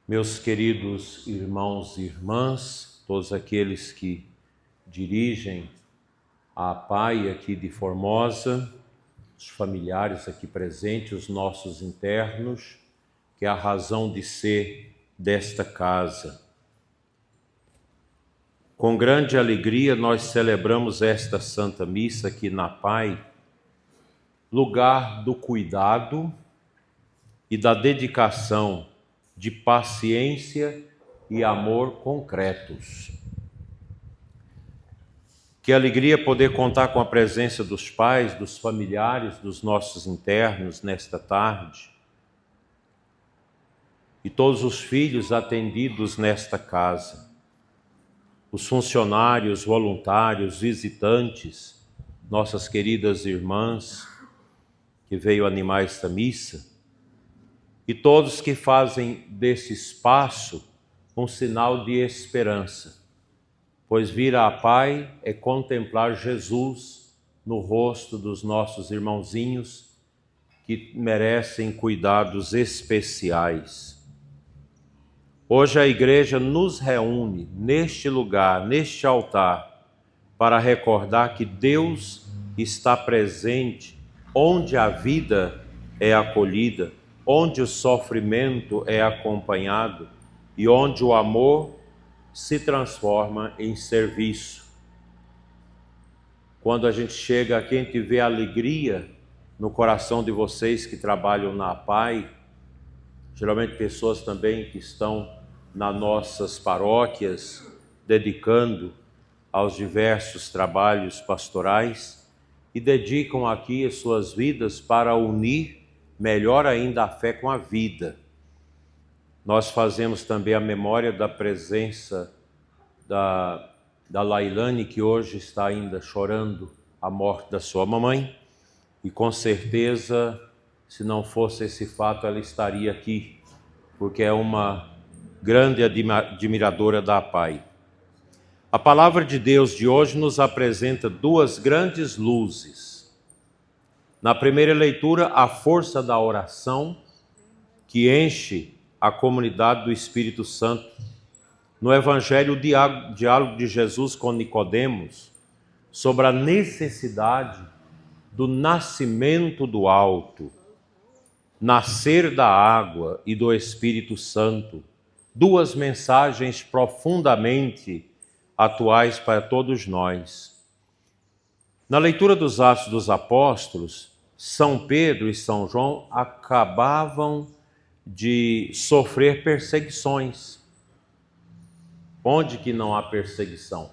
Meus queridos irmãos e irmãs, todos aqueles que dirigem a PAI aqui de Formosa, os familiares aqui presentes, os nossos internos, que é a razão de ser desta casa. Com grande alegria nós celebramos esta Santa Missa aqui na PAI, lugar do cuidado e da dedicação de paciência e amor concretos. Que alegria poder contar com a presença dos pais, dos familiares, dos nossos internos nesta tarde. E todos os filhos atendidos nesta casa. Os funcionários, voluntários, visitantes, nossas queridas irmãs que veio animar esta missa. E todos que fazem desse espaço um sinal de esperança, pois vir à PAI é contemplar Jesus no rosto dos nossos irmãozinhos que merecem cuidados especiais. Hoje a igreja nos reúne neste lugar, neste altar, para recordar que Deus está presente onde a vida é acolhida, onde o sofrimento é acompanhado e onde o amor se transforma em serviço. Quando a gente chega aqui, a gente vê a alegria no coração de vocês que trabalham na PAI, geralmente pessoas também que estão nas nossas paróquias, dedicando aos diversos trabalhos pastorais e dedicam aqui as suas vidas para unir melhor ainda a fé com a vida. Nós fazemos também a memória da presença da Lailane, que hoje está ainda chorando a morte da sua mamãe, e com certeza, se não fosse esse fato, ela estaria aqui, porque é uma grande admiradora da PAI. A palavra de Deus de hoje nos apresenta duas grandes luzes. Na primeira leitura, a força da oração que enche a comunidade do Espírito Santo. No Evangelho, o diálogo de Jesus com Nicodemos sobre a necessidade do nascimento do alto, nascer da água e do Espírito Santo. Duas mensagens profundamente atuais para todos nós. Na leitura dos Atos dos Apóstolos, São Pedro e São João acabavam de sofrer perseguições. Onde que não há perseguição?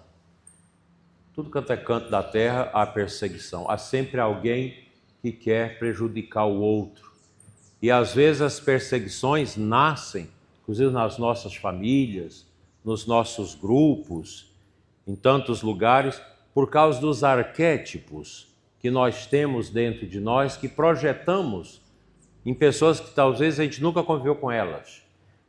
Tudo quanto é canto da terra há perseguição. Há sempre alguém que quer prejudicar o outro. E às vezes as perseguições nascem, inclusive nas nossas famílias, nos nossos grupos, em tantos lugares, por causa dos arquétipos que nós temos dentro de nós, que projetamos em pessoas que talvez a gente nunca conviveu com elas.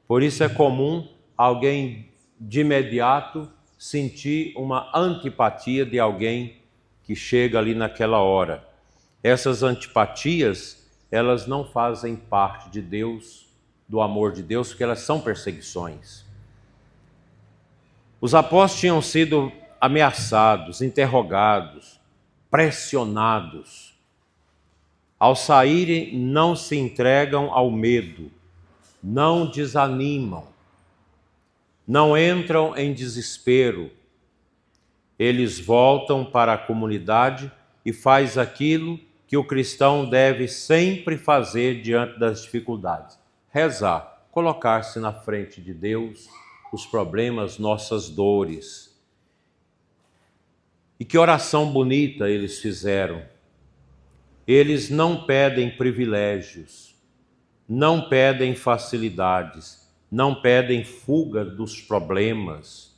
Por isso é comum alguém de imediato sentir uma antipatia de alguém que chega ali naquela hora. Essas antipatias, elas não fazem parte de Deus, do amor de Deus, porque elas são perseguições. Os apóstolos tinham sido ameaçados, interrogados, pressionados. Ao saírem, não se entregam ao medo, não desanimam, não entram em desespero. Eles voltam para a comunidade e faz aquilo que o cristão deve sempre fazer diante das dificuldades: rezar, colocar-se na frente de Deus, os problemas, nossas dores. E que oração bonita eles fizeram. Eles não pedem privilégios, não pedem facilidades, não pedem fuga dos problemas,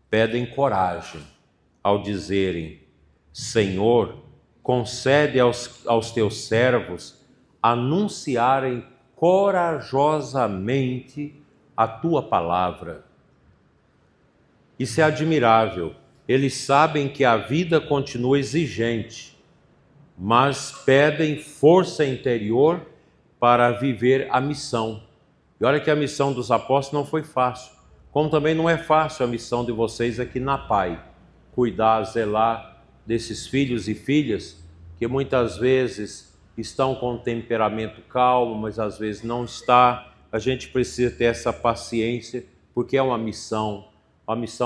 pedem coragem ao dizerem: Senhor, concede aos teus servos anunciarem corajosamente a tua palavra. Isso é admirável. Eles sabem que a vida continua exigente, mas pedem força interior para viver a missão. E olha que a missão dos apóstolos não foi fácil, como também não é fácil a missão de vocês aqui na PAI, cuidar, zelar desses filhos e filhas que muitas vezes estão com temperamento calmo, mas às vezes não está. A gente precisa ter essa paciência, porque é uma missão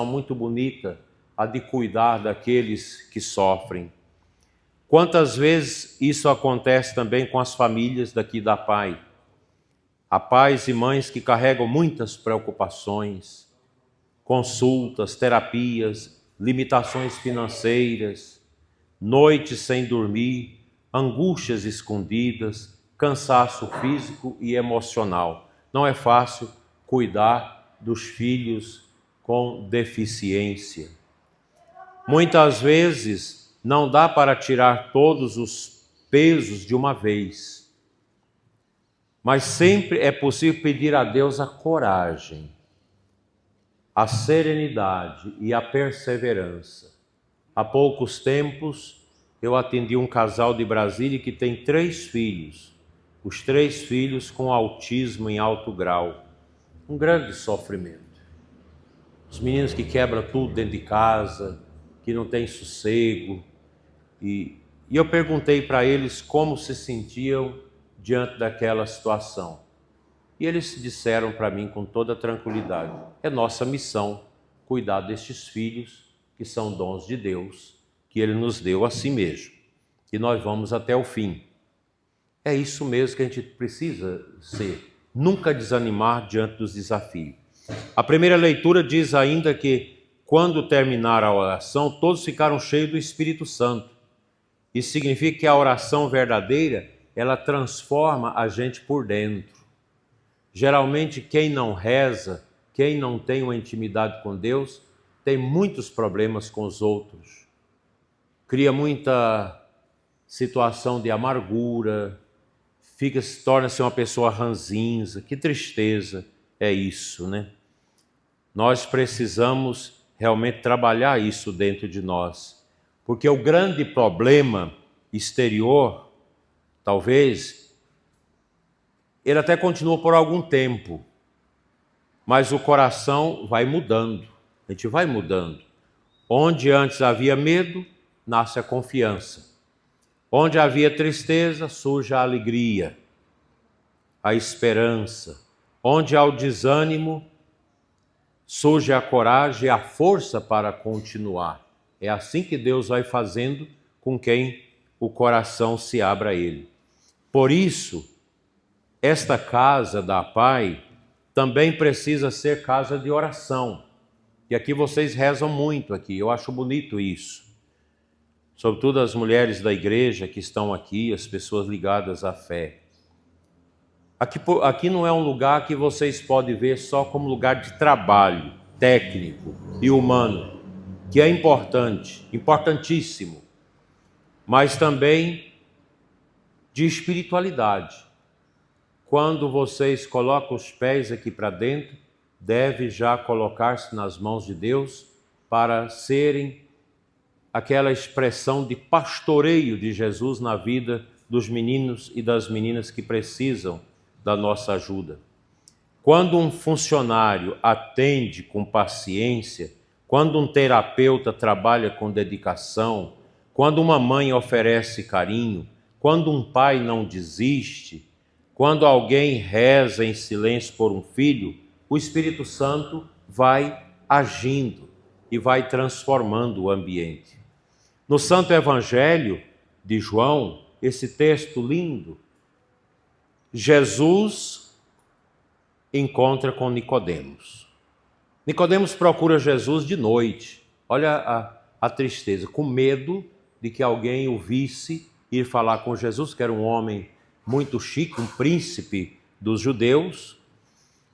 muito bonita, a de cuidar daqueles que sofrem. Quantas vezes isso acontece também com as famílias daqui da PAI? Há pais e mães que carregam muitas preocupações, consultas, terapias, limitações financeiras, noites sem dormir, angústias escondidas, cansaço físico e emocional. Não é fácil cuidar dos filhos com deficiência. Muitas vezes não dá para tirar todos os pesos de uma vez, mas sempre é possível pedir a Deus a coragem, a serenidade e a perseverança. Há poucos tempos eu atendi um casal de Brasília que tem 3 filhos, os 3 filhos com autismo em alto grau, um grande sofrimento. Os meninos que quebram tudo dentro de casa, que não têm sossego, e eu perguntei para eles como se sentiam diante daquela situação. E eles disseram para mim com toda tranquilidade: é nossa missão cuidar destes filhos que são dons de Deus, que Ele nos deu a si mesmo, e nós vamos até o fim. É isso mesmo que a gente precisa ser, nunca desanimar diante dos desafios. A primeira leitura diz ainda que quando terminar a oração, todos ficaram cheios do Espírito Santo. Isso significa que a oração verdadeira, ela transforma a gente por dentro. Geralmente quem não reza, quem não tem uma intimidade com Deus, tem muitos problemas com os outros. Cria muita situação de amargura, torna-se uma pessoa ranzinza. Que tristeza é isso, né? Nós precisamos realmente trabalhar isso dentro de nós, porque o grande problema exterior, talvez, ele até continua por algum tempo, mas o coração vai mudando, a gente vai mudando. Onde antes havia medo, nasce a confiança. Onde havia tristeza, surge a alegria, a esperança. Onde há o desânimo, surge a coragem e a força para continuar. É assim que Deus vai fazendo com quem o coração se abra a Ele. Por isso, esta casa da PAI também precisa ser casa de oração. E aqui vocês rezam muito aqui, eu acho bonito isso. Sobretudo as mulheres da igreja que estão aqui, as pessoas ligadas à fé. Aqui não é um lugar que vocês podem ver só como lugar de trabalho técnico e humano, que é importante, importantíssimo, mas também de espiritualidade. Quando vocês colocam os pés aqui para dentro, deve já colocar-se nas mãos de Deus para serem aquela expressão de pastoreio de Jesus na vida dos meninos e das meninas que precisam da nossa ajuda. Quando um funcionário atende com paciência, quando um terapeuta trabalha com dedicação, quando uma mãe oferece carinho, quando um pai não desiste, quando alguém reza em silêncio por um filho, o Espírito Santo vai agindo e vai transformando o ambiente. No Santo Evangelho de João, esse texto lindo, Jesus encontra com Nicodemos. Nicodemos procura Jesus de noite. Olha a tristeza, com medo de que alguém o visse ir falar com Jesus, que era um homem muito chique, um príncipe dos judeus.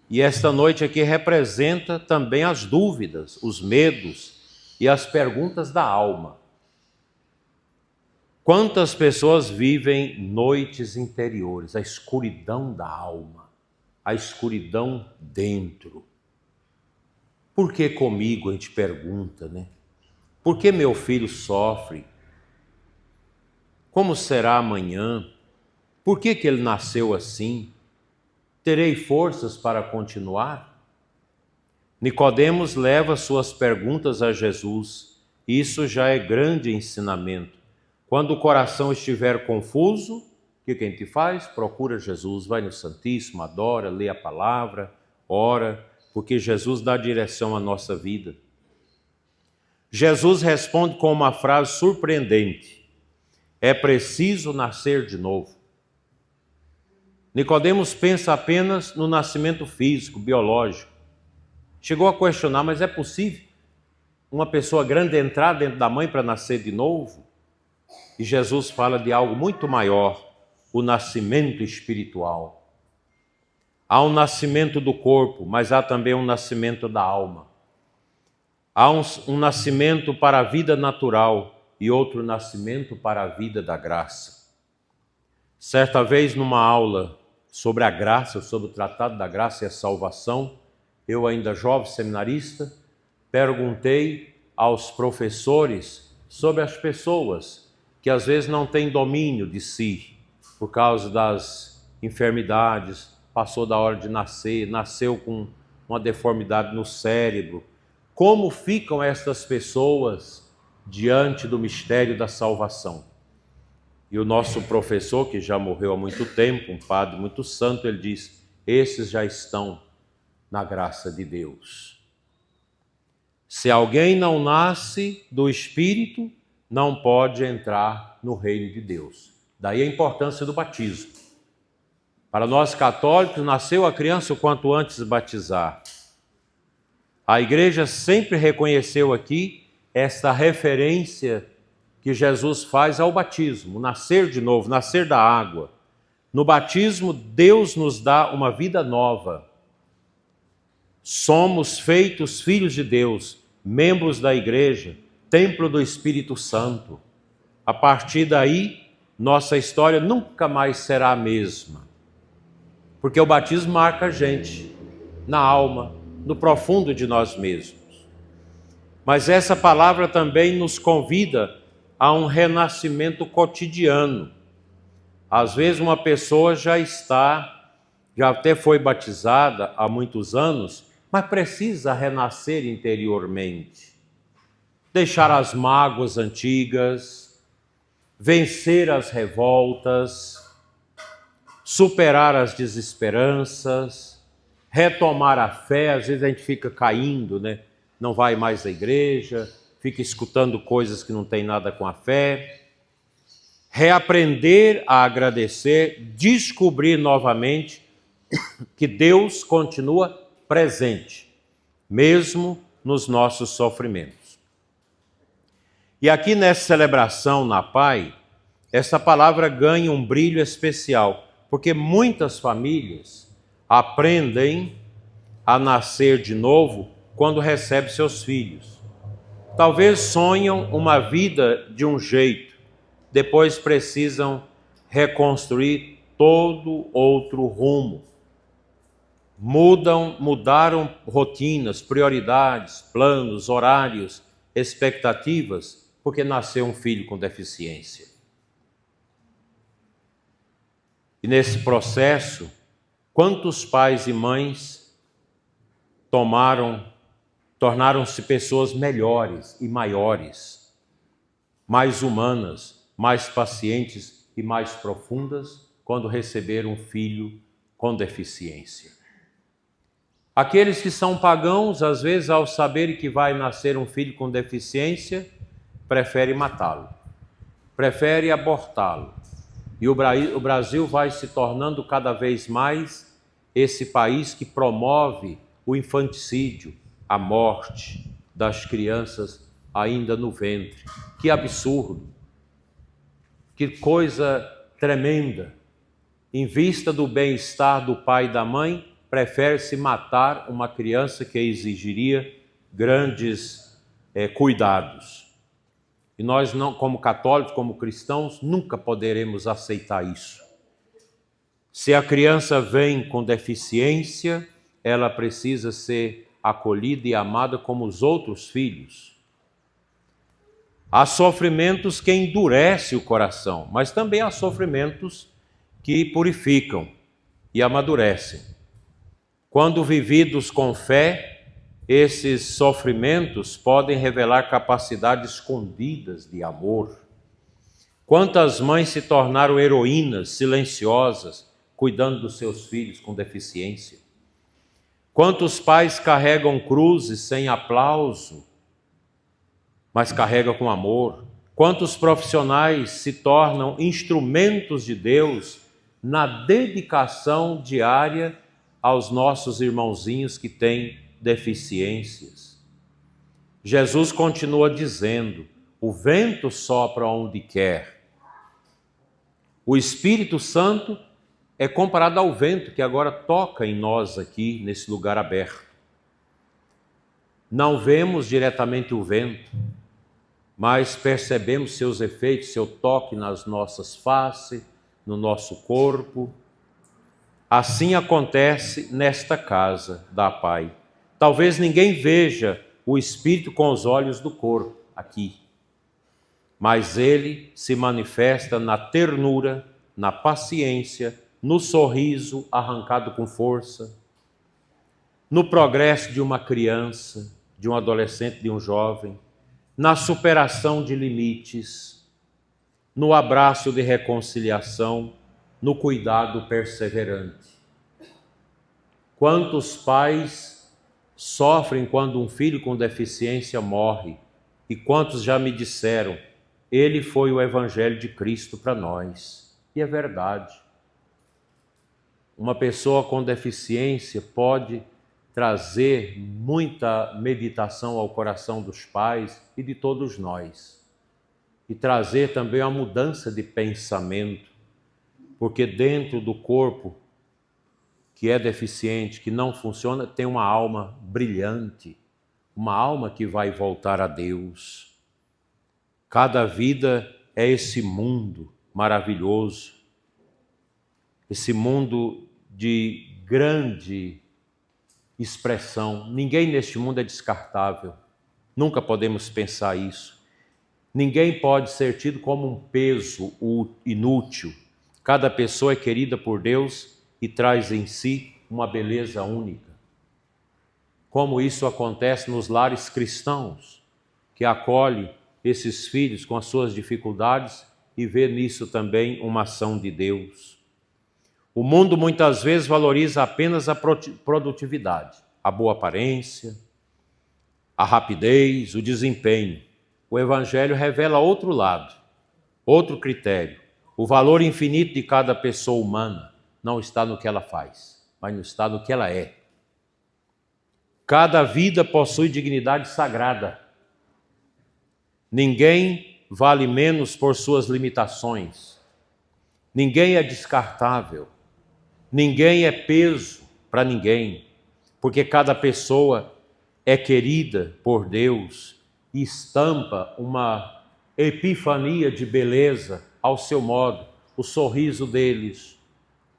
E esta noite aqui representa também as dúvidas, os medos e as perguntas da alma. Quantas pessoas vivem noites interiores, a escuridão da alma, a escuridão dentro? Por que comigo, a gente pergunta, né? Por que meu filho sofre? Como será amanhã? Por que ele nasceu assim? Terei forças para continuar? Nicodemos leva suas perguntas a Jesus. Isso já é grande ensinamento. Quando o coração estiver confuso, o que a gente faz? Procura Jesus, vai no Santíssimo, adora, lê a palavra, ora, porque Jesus dá direção à nossa vida. Jesus responde com uma frase surpreendente: é preciso nascer de novo. Nicodemos pensa apenas no nascimento físico, biológico. Chegou a questionar, mas é possível uma pessoa grande entrar dentro da mãe para nascer de novo? E Jesus fala de algo muito maior, o nascimento espiritual. Há um nascimento do corpo, mas há também um nascimento da alma. Há um nascimento para a vida natural e outro nascimento para a vida da graça. Certa vez, numa aula sobre a graça, sobre o Tratado da Graça e a Salvação, eu ainda jovem seminarista, perguntei aos professores sobre as pessoas que às vezes não têm domínio de si, por causa das enfermidades, passou da hora de nascer, nasceu com uma deformidade no cérebro. Como ficam estas pessoas diante do mistério da salvação? E o nosso professor, que já morreu há muito tempo, um padre muito santo, ele diz: esses já estão na graça de Deus. Se alguém não nasce do Espírito, não pode entrar no reino de Deus. Daí a importância do batismo. Para nós católicos, nasceu a criança o quanto antes batizar. A igreja sempre reconheceu aqui esta referência que Jesus faz ao batismo, nascer de novo, nascer da água. No batismo, Deus nos dá uma vida nova. Somos feitos filhos de Deus, membros da igreja, templo do Espírito Santo. A partir daí, nossa história nunca mais será a mesma. Porque o batismo marca a gente, na alma, no profundo de nós mesmos. Mas essa palavra também nos convida a um renascimento cotidiano. Às vezes uma pessoa já até foi batizada há muitos anos, mas precisa renascer interiormente. Deixar as mágoas antigas, vencer as revoltas, superar as desesperanças, retomar a fé. Às vezes a gente fica caindo, né? Não vai mais à igreja, fica escutando coisas que não tem nada com a fé. Reaprender a agradecer, descobrir novamente que Deus continua presente, mesmo nos nossos sofrimentos. E aqui nessa celebração na PAI, essa palavra ganha um brilho especial, porque muitas famílias aprendem a nascer de novo quando recebem seus filhos. Talvez sonham uma vida de um jeito, depois precisam reconstruir todo outro rumo. Mudaram rotinas, prioridades, planos, horários, expectativas, porque nasceu um filho com deficiência. E nesse processo, quantos pais e mães tornaram-se pessoas melhores e maiores, mais humanas, mais pacientes e mais profundas quando receberam um filho com deficiência. Aqueles que são pagãos, às vezes, ao saberem que vai nascer um filho com deficiência, preferem matá-lo, preferem abortá-lo. E o Brasil vai se tornando cada vez mais esse país que promove o infanticídio, a morte das crianças ainda no ventre. Que absurdo! Que coisa tremenda! Em vista do bem-estar do pai e da mãe, prefere-se matar uma criança que exigiria grandes cuidados. E nós, não, como católicos, como cristãos, nunca poderemos aceitar isso. Se a criança vem com deficiência, ela precisa ser acolhida e amada como os outros filhos. Há sofrimentos que endurecem o coração, mas também há sofrimentos que purificam. e amadurecem. Quando vividos com fé, esses sofrimentos podem revelar capacidades escondidas de amor. Quantas mães se tornaram heroínas silenciosas, cuidando dos seus filhos com deficiência? Quantos pais carregam cruzes sem aplauso, mas carregam com amor? Quantos profissionais se tornam instrumentos de Deus na dedicação diária aos nossos irmãozinhos que têm deficiências? Jesus continua dizendo: o vento sopra onde quer. O Espírito Santo é comparado ao vento que agora toca em nós aqui, nesse lugar aberto. Não vemos diretamente o vento, mas percebemos seus efeitos, seu toque nas nossas faces, no nosso corpo. Assim acontece nesta casa da Pai. Talvez ninguém veja o Espírito com os olhos do corpo aqui, mas ele se manifesta na ternura, na paciência, no sorriso arrancado com força, no progresso de uma criança, de um adolescente, de um jovem, na superação de limites, no abraço de reconciliação, no cuidado perseverante. Quantos pais sofrem quando um filho com deficiência morre, e quantos já me disseram: ele foi o Evangelho de Cristo para nós. E é verdade. Uma pessoa com deficiência pode trazer muita meditação ao coração dos pais e de todos nós. E trazer também uma mudança de pensamento, porque dentro do corpo que é deficiente, que não funciona, tem uma alma brilhante, uma alma que vai voltar a Deus. Cada vida é esse mundo maravilhoso, esse mundo de grande expressão. Ninguém neste mundo é descartável, nunca podemos pensar isso. Ninguém pode ser tido como um peso inútil. Cada pessoa é querida por Deus e traz em si uma beleza única. Como isso acontece nos lares cristãos, que acolhe esses filhos com as suas dificuldades e vê nisso também uma ação de Deus. O mundo muitas vezes valoriza apenas a produtividade, a boa aparência, a rapidez, o desempenho. O Evangelho revela outro lado, outro critério. O valor infinito de cada pessoa humana não está no que ela faz, mas está no que ela é. Cada vida possui dignidade sagrada. Ninguém vale menos por suas limitações. Ninguém é descartável. Ninguém é peso para ninguém, porque cada pessoa é querida por Deus e estampa uma epifania de beleza ao seu modo, o sorriso deles,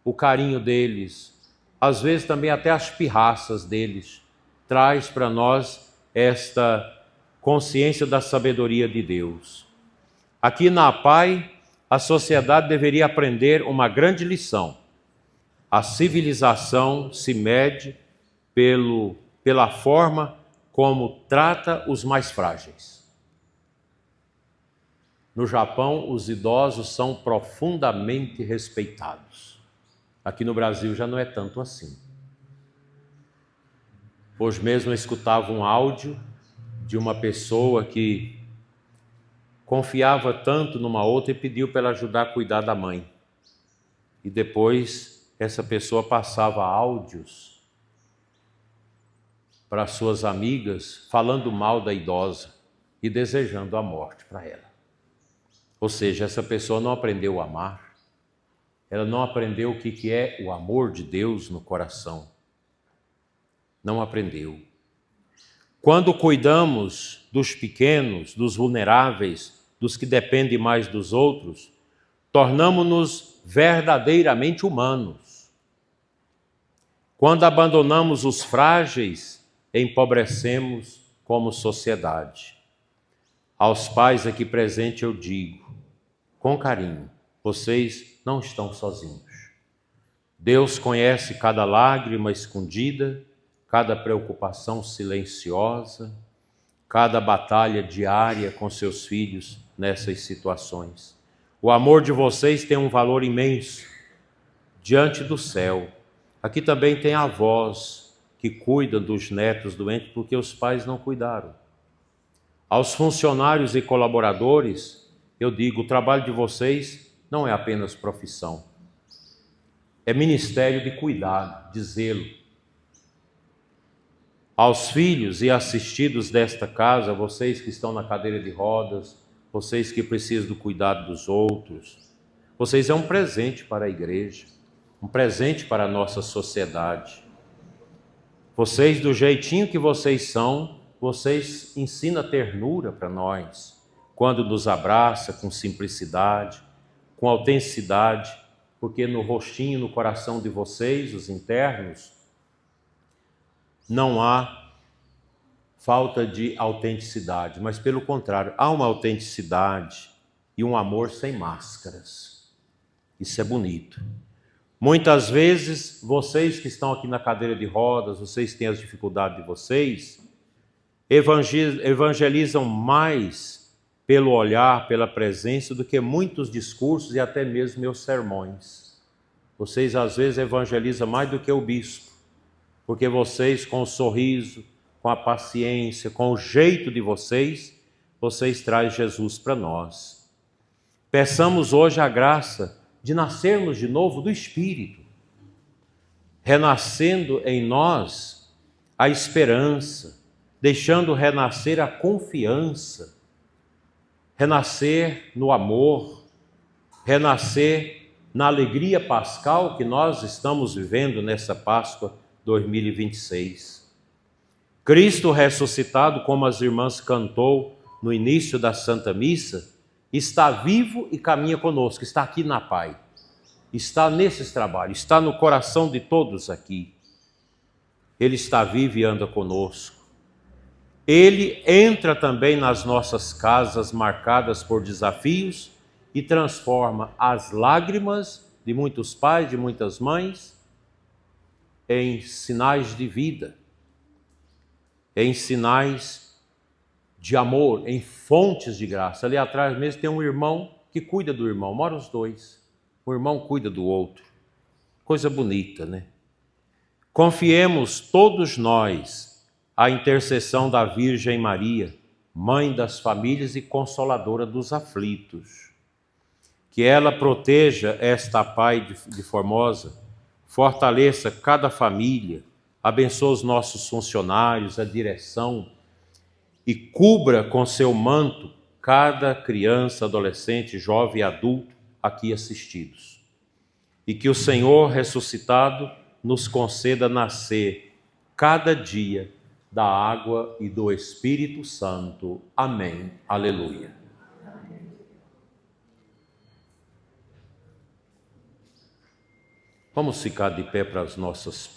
o carinho deles, às vezes também até as pirraças deles, traz para nós esta consciência da sabedoria de Deus. Aqui na APAI, a sociedade deveria aprender uma grande lição. A civilização se mede pela forma como trata os mais frágeis. No Japão, os idosos são profundamente respeitados. Aqui no Brasil já não é tanto assim. Hoje mesmo eu escutava um áudio de uma pessoa que confiava tanto numa outra e pediu para ela ajudar a cuidar da mãe. E depois essa pessoa passava áudios para suas amigas falando mal da idosa e desejando a morte para ela. Ou seja, essa pessoa não aprendeu a amar, ela não aprendeu o que é o amor de Deus no coração. Não aprendeu. Quando cuidamos dos pequenos, dos vulneráveis, dos que dependem mais dos outros, tornamo-nos verdadeiramente humanos. Quando abandonamos os frágeis, empobrecemos como sociedade. Aos pais aqui presentes eu digo, com carinho, vocês não estão sozinhos. Deus conhece cada lágrima escondida, cada preocupação silenciosa, cada batalha diária com seus filhos nessas situações. O amor de vocês tem um valor imenso diante do céu. Aqui também tem avós que cuidam dos netos doentes porque os pais não cuidaram. Aos funcionários e colaboradores, eu digo, o trabalho de vocês não é apenas profissão. É ministério de cuidado, de zelo. Aos filhos e assistidos desta casa, vocês que estão na cadeira de rodas, vocês que precisam do cuidado dos outros, vocês é um presente para a igreja, um presente para a nossa sociedade. Vocês, do jeitinho que vocês são, vocês ensinam ternura para nós, quando nos abraça com simplicidade, com autenticidade, porque no rostinho, no coração de vocês, os internos, não há falta de autenticidade, mas pelo contrário, há uma autenticidade e um amor sem máscaras. Isso é bonito. Muitas vezes, vocês que estão aqui na cadeira de rodas, vocês têm as dificuldades de vocês, evangelizam mais pelo olhar, pela presença, do que muitos discursos e até mesmo meus sermões. Vocês às vezes evangelizam mais do que o bispo, porque vocês com o sorriso, com a paciência, com o jeito de vocês trazem Jesus para nós. Peçamos hoje a graça de nascermos de novo do Espírito, renascendo em nós a esperança, deixando renascer a confiança, renascer no amor, renascer na alegria pascal que nós estamos vivendo nessa Páscoa 2026. Cristo ressuscitado, como as irmãs cantou no início da Santa Missa, está vivo e caminha conosco, está aqui na Pai, está nesses trabalhos, está no coração de todos aqui. Ele está vivo e anda conosco. Ele entra também nas nossas casas marcadas por desafios e transforma as lágrimas de muitos pais, de muitas mães, em sinais de vida, em sinais de amor, em fontes de graça. Ali atrás mesmo tem um irmão que cuida do irmão, mora os dois. Um irmão cuida do outro. Coisa bonita, né? Confiemos todos nós à intercessão da Virgem Maria, mãe das famílias e consoladora dos aflitos. Que ela proteja esta Pai de Formosa, fortaleça cada família, abençoe os nossos funcionários, a direção, e cubra com seu manto cada criança, adolescente, jovem e adulto aqui assistidos. E que o Senhor ressuscitado nos conceda nascer cada dia da água e do Espírito Santo. Amém. Aleluia. Vamos ficar de pé para as nossas